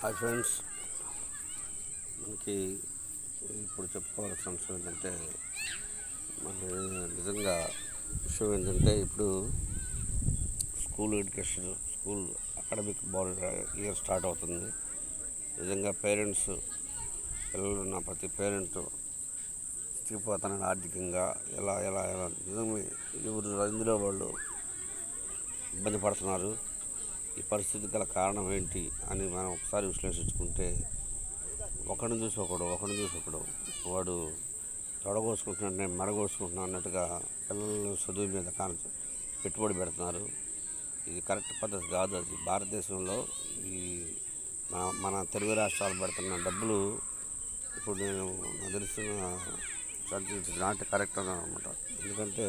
Hi friends, మనకి ఇప్పుడు చెప్పుకోవాల్సిన అంశం ఏంటంటే మనకి నిజంగా విషయం ఏంటంటే ఇప్పుడు school education, school academic year start అవుతుంది. నిజంగా పేరెంట్స్, పిల్లలు ఉన్న ప్రతి పేరెంట్ స్థితిపోతానని ఆర్థికంగా ఎలా ఎలా ఎలా నిజంగా ఇందులో వాళ్ళు ఇబ్బంది పడుతున్నారు. ఈ పరిస్థితి గల కారణం ఏంటి అని మనం ఒకసారి విశ్లేషించుకుంటే ఒకరిని చూసి ఒకడు వాడు తొడగోసుకుంటున్నాడు, మెడగోసుకుంటున్నాను అన్నట్టుగా పిల్లలు చదువు మీద పెట్టుబడి పెడుతున్నారు. ఇది కరెక్ట్ పద్ధతి కాదు. అది భారతదేశంలో ఈ మన తెలుగు రాష్ట్రాలు పెడుతున్న డబ్బులు ఇప్పుడు నాకు తెలిసిన నాట్ కరెక్ట్ అనమాట. ఎందుకంటే